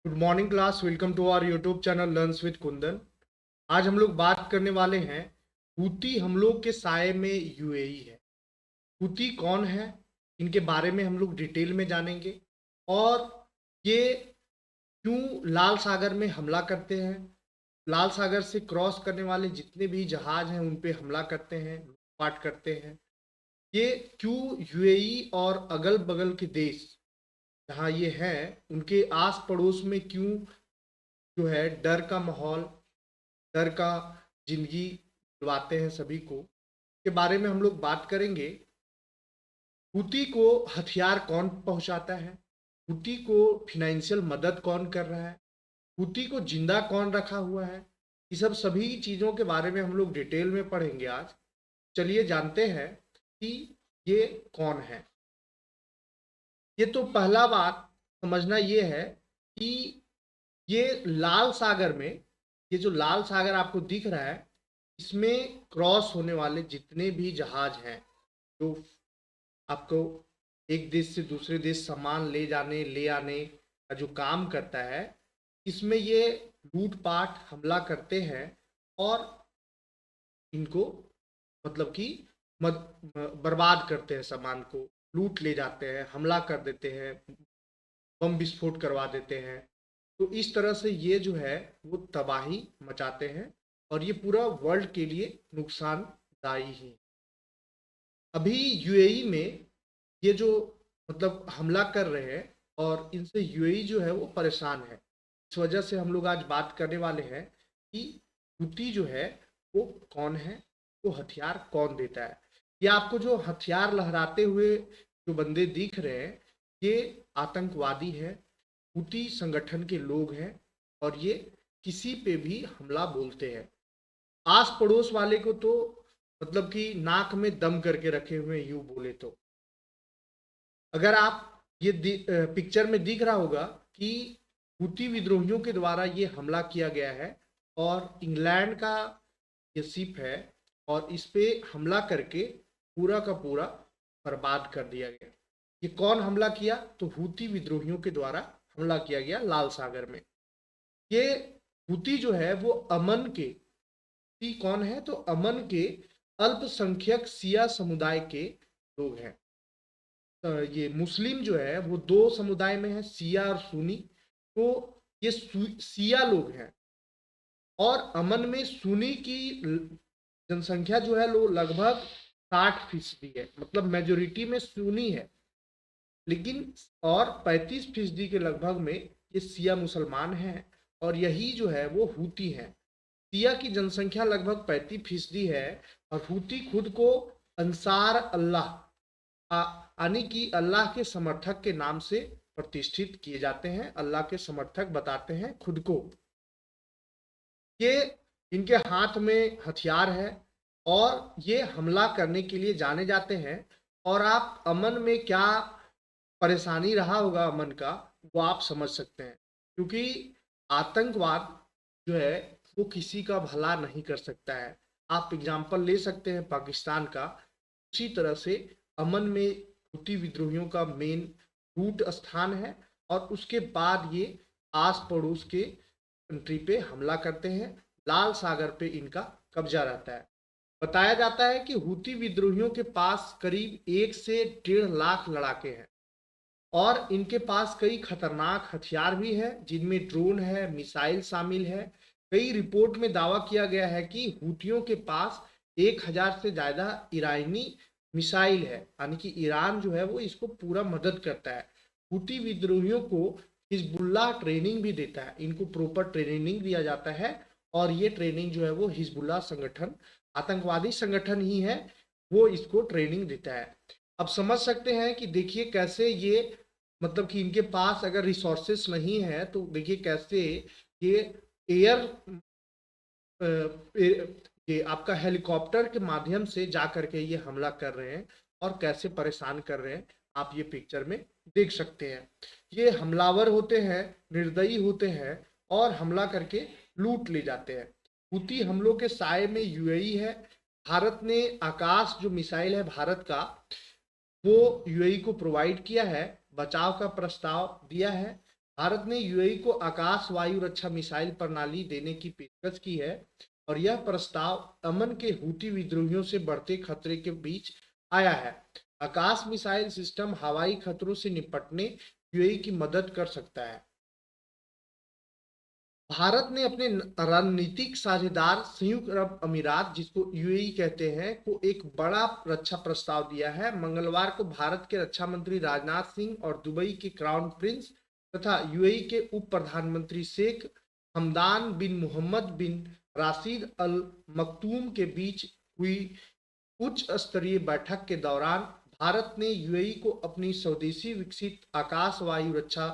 Good morning class. Welcome to our YouTube channel learns with Kundan. आज हम लोग बात करने वाले हैं हूती हमलों के साए में यूएई है। हूती कौन है, इनके बारे में हम लोग डिटेल में जानेंगे और ये क्यों लाल सागर में हमला करते हैं, लाल सागर से क्रॉस करने वाले जितने भी जहाज हैं उन पे हमला करते हैं, लूटपाट करते हैं। ये क्यों यूएई और अगल बगल के देश जहाँ ये हैं उनके आस पड़ोस में क्यों जो है डर का माहौल, डर का जिंदगी दिलवाते हैं सभी को, के बारे में हम लोग बात करेंगे। हूती को हथियार कौन पहुंचाता है, हूती को फिनेंशियल मदद कौन कर रहा है, हूती को जिंदा कौन रखा हुआ है, ये सब सभी चीज़ों के बारे में हम लोग डिटेल में पढ़ेंगे आज। चलिए जानते हैं कि ये कौन है। ये तो पहला बात समझना ये है कि ये लाल सागर में, ये जो लाल सागर आपको दिख रहा है, इसमें क्रॉस होने वाले जितने भी जहाज हैं जो आपको एक देश से दूसरे देश सामान ले जाने ले आने का जो काम करता है, इसमें ये लूटपाट हमला करते हैं और इनको मतलब कि बर्बाद करते हैं, सामान को लूट ले जाते हैं, हमला कर देते हैं, बम विस्फोट करवा देते हैं। तो इस तरह से ये जो है वो तबाही मचाते हैं और ये पूरा वर्ल्ड के लिए नुकसानदायी है। अभी यूएई में ये जो मतलब हमला कर रहे हैं और इनसे यूएई जो है वो परेशान है। इस वजह से हम लोग आज बात करने वाले हैं कि हूती जो है वो कौन है, वो हथियार कौन देता है। ये आपको जो हथियार लहराते हुए जो बंदे दिख रहे हैं, ये आतंकवादी है, हूती संगठन के लोग हैं और ये किसी पे भी हमला बोलते हैं। आस पड़ोस वाले को तो मतलब कि नाक में दम करके रखे हुए यूं बोले तो। अगर आप ये पिक्चर में दिख रहा होगा कि हूती विद्रोहियों के द्वारा ये हमला किया गया है और इंग्लैंड का ये शिप है और इस पे हमला करके पूरा का पूरा बर्बाद कर दिया गया। ये कौन हमला किया? तो हूती विद्रोहियों के द्वारा हमला किया गया लाल सागर में। ये हूती जो है वो अमन के, हूती कौन है? तो अमन के अल्पसंख्यक सिया समुदाय के लोग हैं। ये मुस्लिम जो है वो दो समुदाय में है, सिया और सुन्नी। तो ये सिया लोग हैं और अमन में सुन्नी की जनसंख्या जो है वो लगभग 60% है, मतलब मेजोरिटी में सुन्नी है। लेकिन और 35% के लगभग में ये सिया मुसलमान हैं और यही जो है वो हूती हैं। सिया की जनसंख्या लगभग 35% है और हूती खुद को अंसार अल्लाह यानी कि अल्लाह के समर्थक के नाम से प्रतिष्ठित किए जाते हैं, अल्लाह के समर्थक बताते हैं खुद को। ये इनके हाथ में हथियार है और ये हमला करने के लिए जाने जाते हैं। और आप अमन में क्या परेशानी रहा होगा अमन का, वो आप समझ सकते हैं, क्योंकि आतंकवाद जो है वो किसी का भला नहीं कर सकता है। आप एग्जाम्पल ले सकते हैं पाकिस्तान का। उसी तरह से अमन में हूती विद्रोहियों का मेन रूट स्थान है और उसके बाद ये आस पड़ोस के कंट्री पे हमला करते हैं। लाल सागर पे इनका कब्जा रहता है। बताया जाता है कि हूती विद्रोहियों के पास करीब 1 से 1.5 लाख लड़ाके हैं और इनके पास कई खतरनाक हथियार भी हैं, जिनमें ड्रोन है, मिसाइल शामिल है। कई रिपोर्ट में दावा किया गया है कि हूतियों के पास 1,000 से ज़्यादा ईरानी मिसाइल है, यानी कि ईरान जो है वो इसको पूरा मदद करता है। हूती विद्रोहियों को हिजबुल्लाह ट्रेनिंग भी देता है, इनको प्रॉपर ट्रेनिंग दिया जाता है और ये ट्रेनिंग जो है वो हिजबुल्लाह संगठन, आतंकवादी संगठन ही है, वो इसको ट्रेनिंग देता है। अब समझ सकते हैं कि देखिए कैसे ये मतलब कि इनके पास अगर रिसोर्सेस नहीं है तो देखिए कैसे ये एयर ये आपका हेलीकॉप्टर के माध्यम से जा करके ये हमला कर रहे हैं और कैसे परेशान कर रहे हैं, आप ये पिक्चर में देख सकते हैं। ये हमलावर होते हैं, निर्दयी होते हैं और हमला करके लूट ले जाते हैं। हूती हमलों के साए में यूएई है। भारत ने आकाश जो मिसाइल है भारत का, वो यूएई को प्रोवाइड किया है, बचाव का प्रस्ताव दिया है। भारत ने यूएई को आकाश वायु रक्षा मिसाइल प्रणाली देने की पेशकश की है और यह प्रस्ताव अमन के हूती विद्रोहियों से बढ़ते खतरे के बीच आया है। आकाश मिसाइल सिस्टम हवाई खतरों से निपटने यूएई की मदद कर सकता है। भारत ने अपने रणनीतिक साझेदार संयुक्त अरब अमीरात, जिसको यूएई कहते हैं, को एक बड़ा रक्षा प्रस्ताव दिया है। मंगलवार को भारत के रक्षा मंत्री राजनाथ सिंह और दुबई के क्राउन प्रिंस तथा यूएई के उप प्रधानमंत्री शेख हमदान बिन मोहम्मद बिन राशिद अल मक्तूम के बीच हुई उच्च स्तरीय बैठक के दौरान भारत ने यूएई को अपनी स्वदेशी विकसित आकाश वायु रक्षा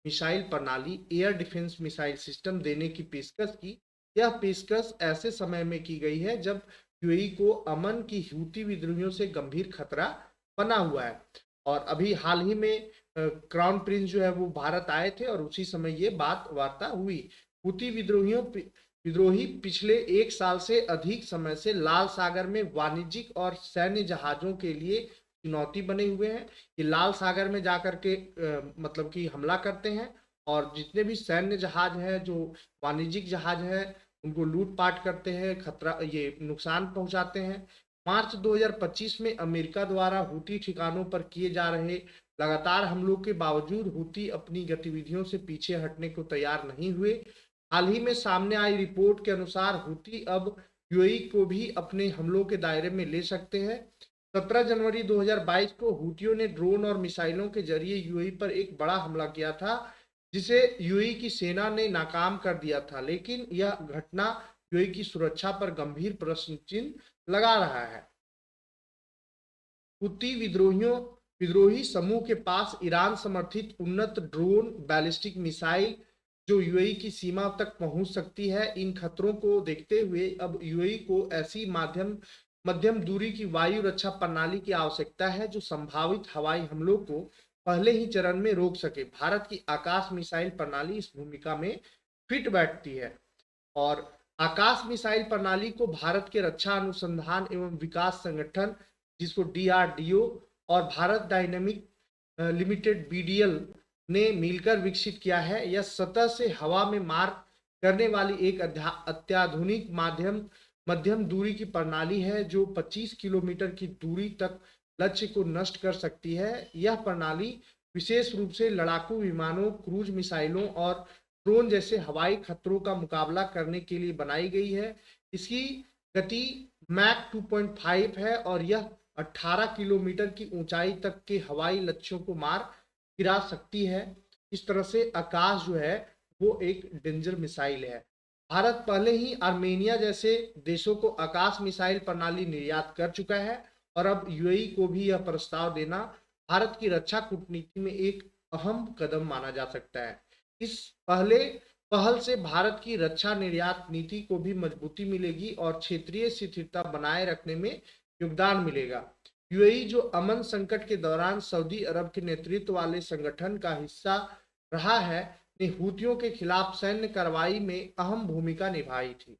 मिसाइल प्रणाली एयर डिफेंस मिसाइल सिस्टम देने की पेशकश की। यह पेशकश ऐसे समय में की गई है जब यूएई को अमन की हूती विद्रोहियों से गंभीर खतरा बना हुआ है। और अभी हाल ही में क्राउन प्रिंस जो है वो भारत आए थे और उसी समय ये बात वार्ता हुई। हूती विद्रोही पिछले एक साल से अधिक समय से लाल सागर में वाणिज्यिक और सैन्य जहाजों के लिए चुनौती बने हुए हैं। ये लाल सागर में जाकर के मतलब कि हमला करते हैं और जितने भी सैन्य जहाज हैं, जो वाणिज्यिक जहाज हैं, उनको लूटपाट करते हैं, खतरा ये नुकसान पहुंचाते हैं। मार्च 2025 में अमेरिका द्वारा हूती ठिकानों पर किए जा रहे लगातार हमलों के बावजूद हूती अपनी गतिविधियों से पीछे हटने को तैयार नहीं हुए। हाल ही में सामने आई रिपोर्ट के अनुसार हूती अब यूएई को भी अपने हमलों के दायरे में ले सकते हैं। 17 जनवरी 2022 को हूतियों ने ड्रोन और मिसाइलों के जरिए यूएई पर एक बड़ा हमला किया था, जिसे यूएई की सेना ने नाकाम कर दिया था, लेकिन यह घटना यूएई की सुरक्षा पर गंभीर प्रश्न चिन्ह लगा रहा है। हूती विद्रोही समूह के पास ईरान समर्थित उन्नत ड्रोन, बैलिस्टिक मिसाइल जो यूएई की सीमा तक पहुंच सकती है। इन खतरों को देखते हुए अब यूएई को ऐसी मध्यम दूरी की वायु रक्षा प्रणाली की आवश्यकता है जो संभावित हवाई हमलों को पहले ही चरण में रोक सके। भारत की आकाश मिसाइल प्रणाली इस भूमिका में फिट बैठती है और आकाश मिसाइल प्रणाली को भारत के रक्षा अनुसंधान एवं विकास संगठन, जिसको डीआरडीओ, और भारत डायनेमिक लिमिटेड बीडीएल ने मिलकर विकसित किया है। यह सतह से हवा में मार करने वाली एक अत्याधुनिक मध्यम दूरी की प्रणाली है जो 25 किलोमीटर की दूरी तक लक्ष्य को नष्ट कर सकती है। यह प्रणाली विशेष रूप से लड़ाकू विमानों, क्रूज मिसाइलों और ड्रोन जैसे हवाई खतरों का मुकाबला करने के लिए बनाई गई है। इसकी गति मैक 2.5 है और यह 18 किलोमीटर की ऊंचाई तक के हवाई लक्ष्यों को मार गिरा सकती है। इस तरह से आकाश जो है वो एक डेंजर मिसाइल है। भारत पहले ही आर्मेनिया जैसे देशों को आकाश मिसाइल प्रणाली निर्यात कर चुका है और अब यूएई को भी यह प्रस्ताव देना भारत की रक्षा कूटनीति में एक अहम कदम माना जा सकता है। इस पहल से भारत की रक्षा निर्यात नीति को भी मजबूती मिलेगी और क्षेत्रीय स्थिरता बनाए रखने में योगदान मिलेगा। यूएई जो अमन संकट के दौरान सऊदी अरब के नेतृत्व वाले संगठन का हिस्सा रहा है, ने हूतियों के खिलाफ सैन्य कार्रवाई में अहम भूमिका निभाई थी।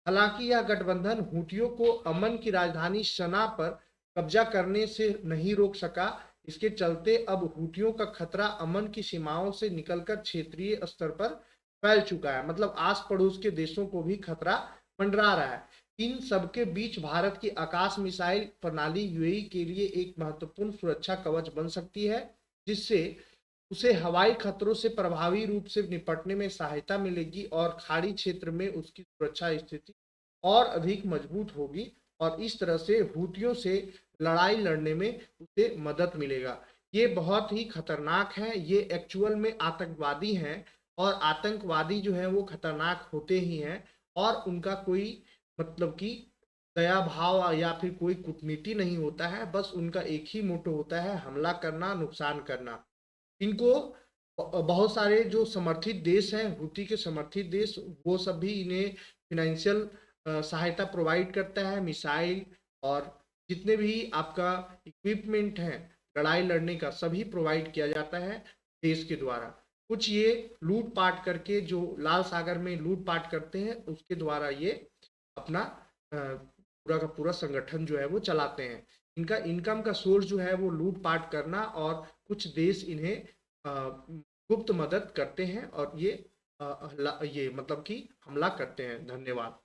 हालांकि यह गठबंधन हूतियों को अमन की राजधानी सना पर कब्जा करने से नहीं रोक सका। इसके चलते अब हूतियों का खतरा अमन की सीमाओं से निकलकर क्षेत्रीय स्तर पर फैल चुका है, मतलब आस पड़ोस के देशों को भी खतरा मंडरा रहा है। इन सबके बीच भारत की आकाश मिसाइल प्रणाली यूएई के लिए एक महत्वपूर्ण सुरक्षा कवच बन सकती है, जिससे उसे हवाई खतरों से प्रभावी रूप से निपटने में सहायता मिलेगी और खाड़ी क्षेत्र में उसकी सुरक्षा स्थिति और अधिक मजबूत होगी और इस तरह से हूतियों से लड़ाई लड़ने में उसे मदद मिलेगा। ये बहुत ही खतरनाक है। ये एक्चुअल में आतंकवादी हैं और आतंकवादी जो है वो खतरनाक होते ही हैं और उनका कोई मतलब कि दया भाव या फिर कोई कूटनीति नहीं होता है। बस उनका एक ही मोटो होता है, हमला करना, नुकसान करना। इनको बहुत सारे जो समर्थित देश हैं, हूती के समर्थित देश, वो सब भी इन्हें फिनेंशियल सहायता प्रोवाइड करता है, मिसाइल और जितने भी आपका इक्विपमेंट है लड़ाई लड़ने का, सभी प्रोवाइड किया जाता है देश के द्वारा। कुछ ये लूटपाट करके, जो लाल सागर में लूटपाट करते हैं, उसके द्वारा ये अपना पूरा का पूरा संगठन जो है वो चलाते हैं। इनका इनकम का सोर्स जो है वो लूटपाट करना और कुछ देश इन्हें गुप्त मदद करते हैं और ये मतलब कि हमला करते हैं। धन्यवाद।